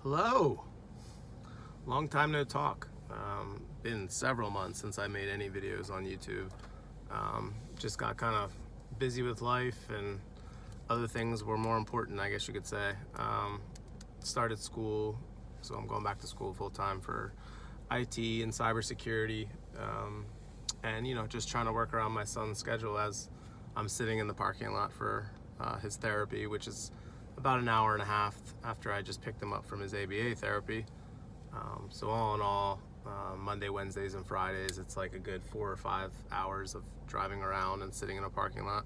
Hello. Long time no talk. Been several months since I made any videos on YouTube. Just got kind of busy with life, and other things were more important, I guess you could say. Started school, so I'm going back to school full time for IT and cybersecurity, and just trying to work around my son's schedule as I'm sitting in the parking lot for his therapy, which is about an hour and a half after I just picked him up from his ABA therapy. So all in all, Monday, Wednesdays, and Fridays, it's like a good 4 or 5 hours of driving around and sitting in a parking lot.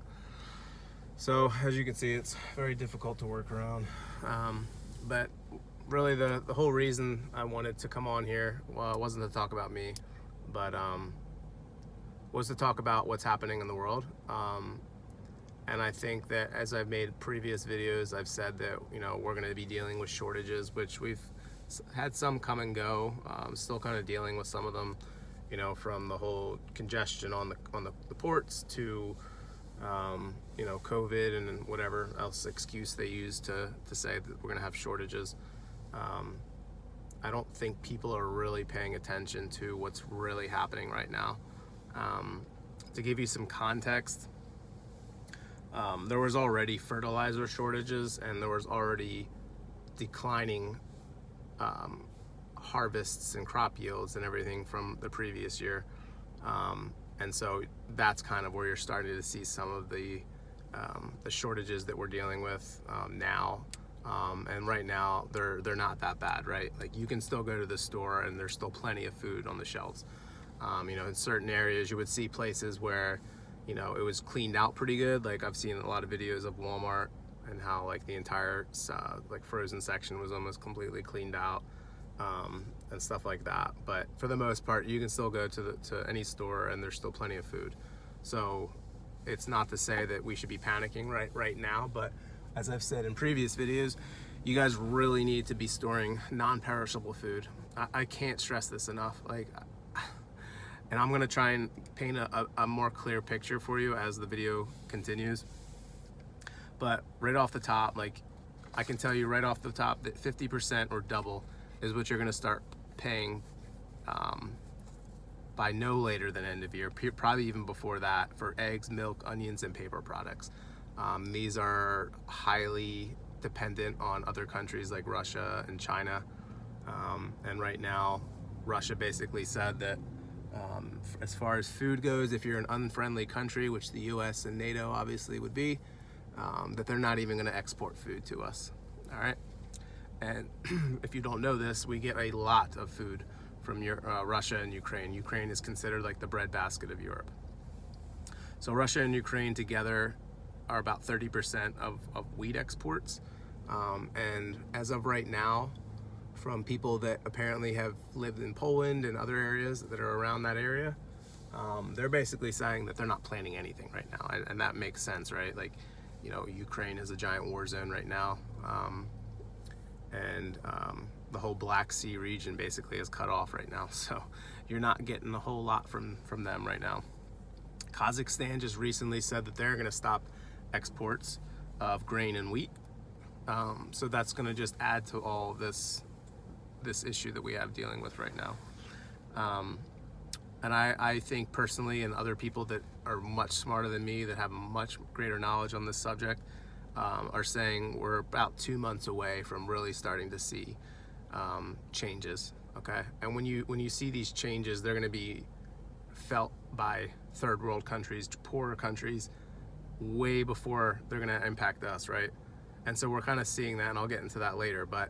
So as you can see, it's very difficult to work around. But really the whole reason I wanted to come on here, well, it wasn't to talk about me, but was to talk about what's happening in the world. And I think that as I've made previous videos, I've said that, we're going to be dealing with shortages, which we've had some come and go. Still kind of dealing with some of them, from the whole congestion on the ports to, COVID and whatever else excuse they use to say that we're going to have shortages. I don't think people are really paying attention to what's really happening right now. To give you some context, there was already fertilizer shortages, and there was already declining harvests and crop yields and everything from the previous year. And so that's kind of where you're starting to see some of the shortages that we're dealing with now. And right now they're not that bad, right? Like, you can still go to the store and there's still plenty of food on the shelves. In certain areas you would see places where it was cleaned out pretty good. Like, I've seen a lot of videos of Walmart and how like the entire frozen section was almost completely cleaned out, and stuff like that. But for the most part, you can still go to any store and there's still plenty of food. So it's not to say that we should be panicking right now, but as I've said in previous videos, you guys really need to be storing non-perishable food. I can't stress this enough. And I'm gonna try and paint a more clear picture for you as the video continues. But right off the top, I can tell you right off the top that 50% or double is what you're gonna start paying by no later than end of year, probably even before that, for eggs, milk, onions, and paper products. These are highly dependent on other countries like Russia and China. And right now, Russia basically said that as far as food goes, if you're an unfriendly country, which the US and NATO obviously would be, that they're not even going to export food to us. All right. And if you don't know this, we get a lot of food from Russia and Ukraine. Ukraine is considered like the breadbasket of Europe. So Russia and Ukraine together are about 30% of wheat exports. And as of right now, from people that apparently have lived in Poland and other areas that are around that area, they're basically saying that they're not planning anything right now. And that makes sense, right? Like, Ukraine is a giant war zone right now. And the whole Black Sea region basically is cut off right now. So you're not getting a whole lot from them right now. Kazakhstan just recently said that they're gonna stop exports of grain and wheat. So that's gonna just add to all this issue that we have dealing with right now. And I think personally, and other people that are much smarter than me, that have much greater knowledge on this subject, are saying we're about 2 months away from really starting to see changes. Okay, and when you see these changes, they're going to be felt by third world countries, poorer countries, way before they're going to impact us, right? And so we're kind of seeing that, and I'll get into that later. But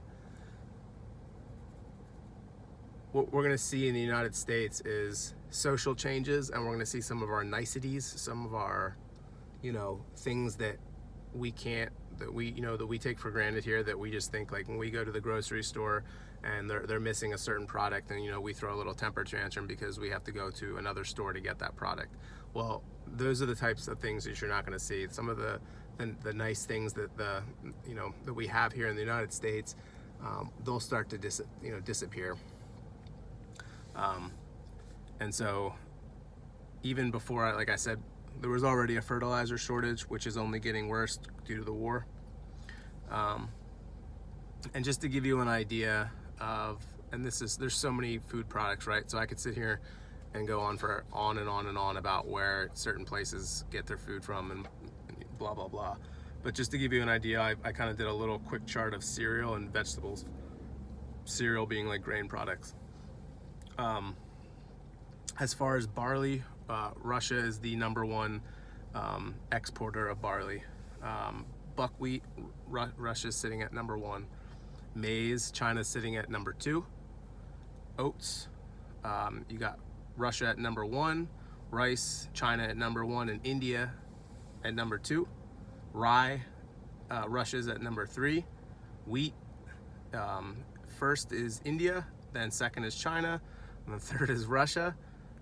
what we're going to see in the United States is social changes, and we're going to see some of our niceties, some of our, things that we take for granted here, that we just think, like, when we go to the grocery store and they're missing a certain product, and we throw a little temper tantrum because we have to go to another store to get that product. Well, those are the types of things that you're not going to see. Some of the nice things that that we have here in the United States, they'll start to disappear. And so even before, like I said, there was already a fertilizer shortage, which is only getting worse due to the war. And just to give you an idea of, and there's so many food products, right? So I could sit here and go on for on and on and on about where certain places get their food from and blah, blah, blah. But just to give you an idea, I kind of did a little quick chart of cereal and vegetables. Cereal being like grain products. As far as barley, Russia is the #1 exporter of barley. Buckwheat, Russia's sitting at #1. Maize, China's sitting at #2. Oats, you got Russia at #1. Rice, China at #1, and India at #2. Rye, Russia's at #3. Wheat, first is India, then second is China, and then third is Russia.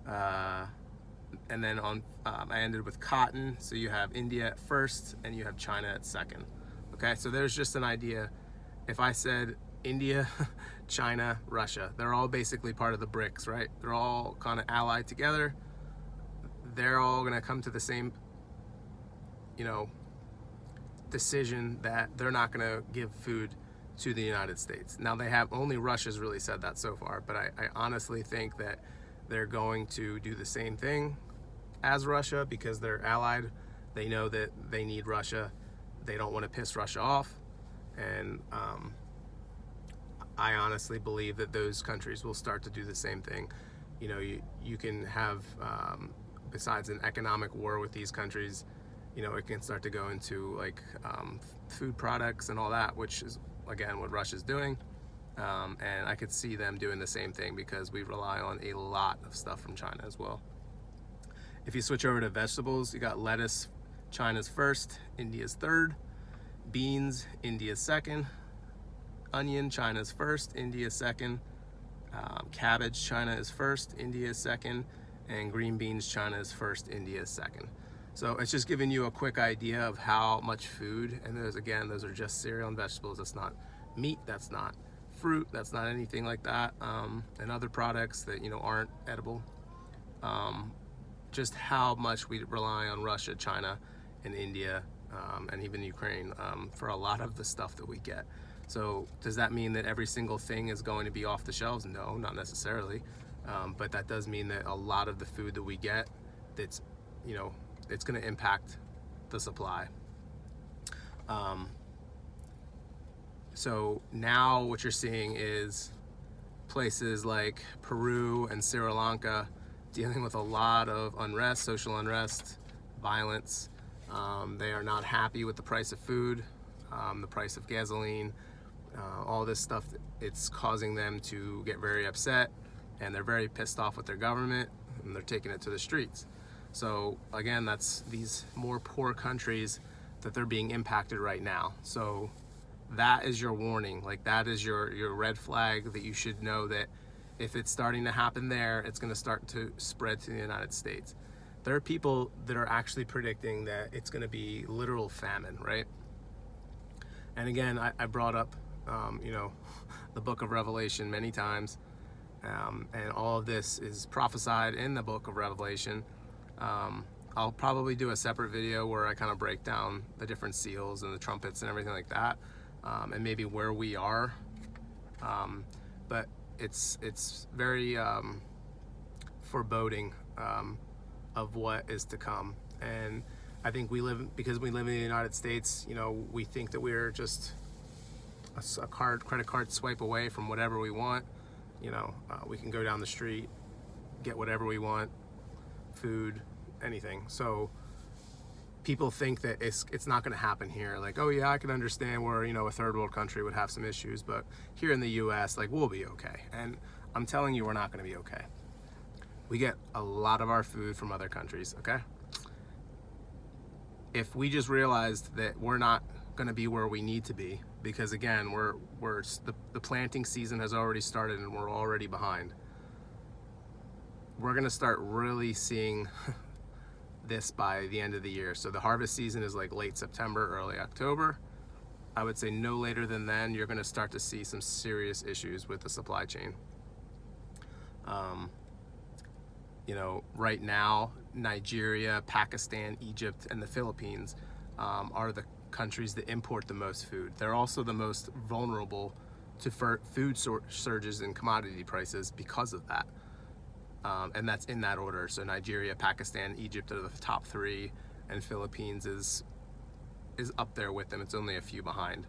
And then I ended with cotton, so you have India at first and you have China at second. Okay, so there's just an idea. If I said India, China, Russia, they're all basically part of the BRICS, right? They're all kind of allied together. They're all gonna come to the same, decision that they're not gonna give food to the United States. Now only Russia's really said that so far, but I honestly think that they're going to do the same thing as Russia because they're allied. They know that they need Russia. They don't want to piss Russia off. And I honestly believe that those countries will start to do the same thing. You can have, besides an economic war with these countries, it can start to go into like food products and all that, which is, again, what Russia's doing. And I could see them doing the same thing because we rely on a lot of stuff from China as well. If you switch over to vegetables, you got lettuce, China's first, India's third. Beans, India's second. Onion, China's first, India's second. Cabbage, China is first, India is second. And green beans, China is first, India is second. So it's just giving you a quick idea of how much food, and those are just cereal and vegetables. That's not meat, that's not fruit, that's not anything like that, and other products that aren't edible. Just how much we rely on Russia, China, and India, and even Ukraine for a lot of the stuff that we get. So does that mean that every single thing is going to be off the shelves? No, not necessarily. But that does mean that a lot of the food that we get, it's going to impact the supply. So now what you're seeing is places like Peru and Sri Lanka dealing with a lot of unrest, social unrest, violence. They are not happy with the price of food, the price of gasoline, all this stuff. It's causing them to get very upset, and they're very pissed off with their government, and they're taking it to the streets. So again, that's these more poor countries that they're being impacted right now. So that is your warning. Like, that is your red flag that you should know that if it's starting to happen there, it's going to start to spread to the United States. There are people that are actually predicting that it's going to be literal famine, right? And again, I brought up, the book of Revelation many times, and all of this is prophesied in the book of Revelation. I'll probably do a separate video where I kind of break down the different seals and the trumpets and everything like that, and maybe where we are. But it's very foreboding of what is to come. And I think because we live in the United States, we think that we're just a credit card swipe away from whatever we want. We can go down the street, get whatever we want, food, anything. So people think that it's not going to happen here. Like, oh yeah, I can understand where a third world country would have some issues, but here in the U.S., like, we'll be okay. And I'm telling you, we're not going to be okay. We get a lot of our food from other countries. Okay, if we just realized that we're not going to be where we need to be, because again, the planting season has already started and we're already behind. We're going to start really seeing this by the end of the year. So the harvest season is like late September, early October. I would say no later than then, you're going to start to see some serious issues with the supply chain. Right now, Nigeria, Pakistan, Egypt, and the Philippines are countries that import the most food. They're also the most vulnerable to food surges in commodity prices because of that. And that's in that order. So Nigeria, Pakistan, Egypt are the top 3, and Philippines is up there with them. It's only a few behind.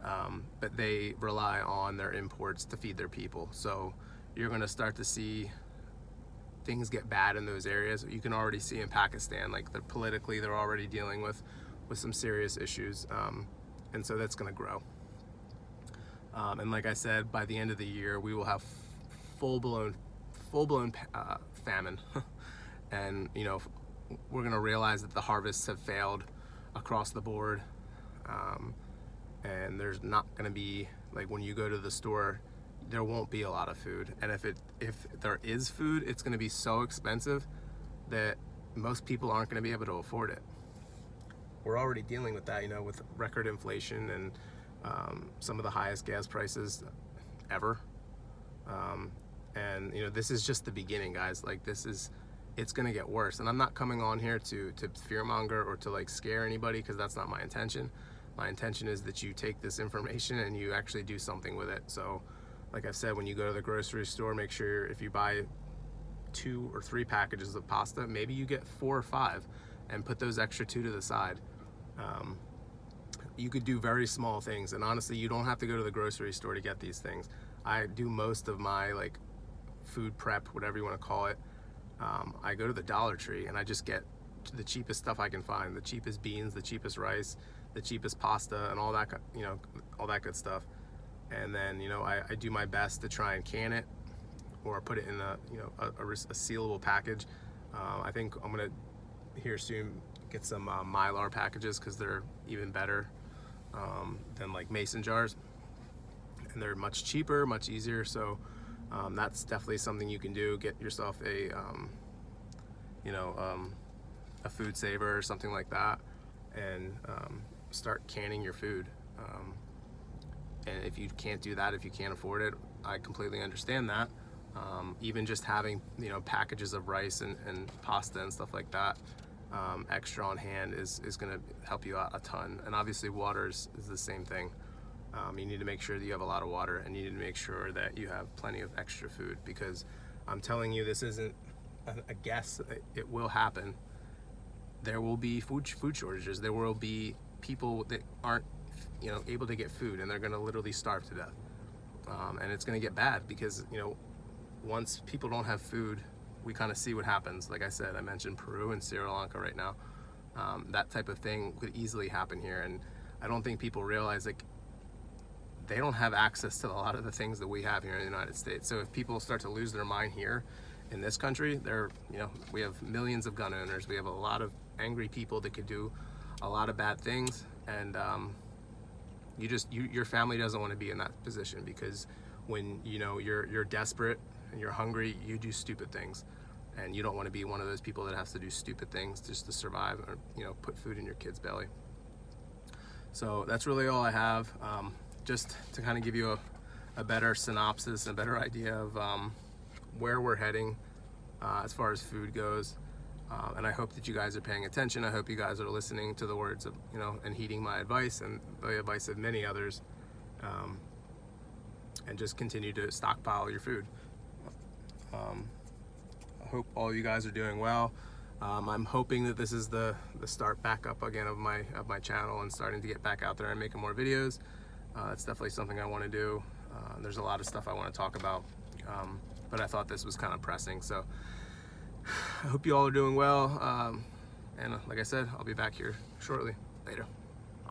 But they rely on their imports to feed their people. So you're going to start to see things get bad in those areas. You can already see in Pakistan, like politically, they're already dealing with some serious issues, and so that's going to grow. And like I said, by the end of the year, we will have full-blown famine, and we're going to realize that the harvests have failed across the board, and there's not going to be, like, when you go to the store, there won't be a lot of food, and if there is food, it's going to be so expensive that most people aren't going to be able to afford it. We're already dealing with that, with record inflation and some of the highest gas prices ever. And this is just the beginning, guys. Like, it's gonna get worse. And I'm not coming on here to fearmonger or to like scare anybody, because that's not my intention. My intention is that you take this information and you actually do something with it. So, like I've said, when you go to the grocery store, make sure if you buy 2 or 3 packages of pasta, maybe you get 4 or 5 and put those extra 2 to the side. You could do very small things, and honestly, you don't have to go to the grocery store to get these things. I do most of my like food prep, whatever you want to call it. I go to the Dollar Tree and I just get the cheapest stuff I can find, the cheapest beans, the cheapest rice, the cheapest pasta, and all that, all that good stuff. And then I do my best to try and can it or put it in a sealable package. I think I'm gonna here soon get some Mylar packages, because they're even better than like mason jars, and they're much cheaper, much easier. So that's definitely something you can do. Get yourself a food saver or something like that, and start canning your food. And if you can't do that, if you can't afford it, I completely understand that. Even just having packages of rice and pasta and stuff like that extra on hand is going to help you out a ton. And obviously water is the same thing. You need to make sure that you have a lot of water, and you need to make sure that you have plenty of extra food, because I'm telling you, this isn't a guess. It will happen. There will be food shortages. There will be people that aren't able to get food, and they're going to literally starve to death. And it's going to get bad, because once people don't have food, we kind of see what happens. Like I said, I mentioned Peru and Sri Lanka right now. That type of thing could easily happen here, and I don't think people realize, like, they don't have access to a lot of the things that we have here in the United States. So if people start to lose their mind here in this country, we have millions of gun owners. We have a lot of angry people that could do a lot of bad things, and your family doesn't want to be in that position, because when you're desperate and you're hungry, you do stupid things, and you don't want to be one of those people that has to do stupid things just to survive, or put food in your kid's belly. So that's really all I have, just to kind of give you a better synopsis, a better idea of where we're heading as far as food goes. And I hope that you guys are paying attention. I hope you guys are listening to the words of, and heeding my advice and the advice of many others, and just continue to stockpile your food. I hope all you guys are doing well. I'm hoping that this is the start back up again of my channel, and starting to get back out there and making more videos. It's definitely something I want to do. There's a lot of stuff I want to talk about, but I thought this was kind of pressing. So I hope you all are doing well, and like I said, I'll be back here shortly. Later.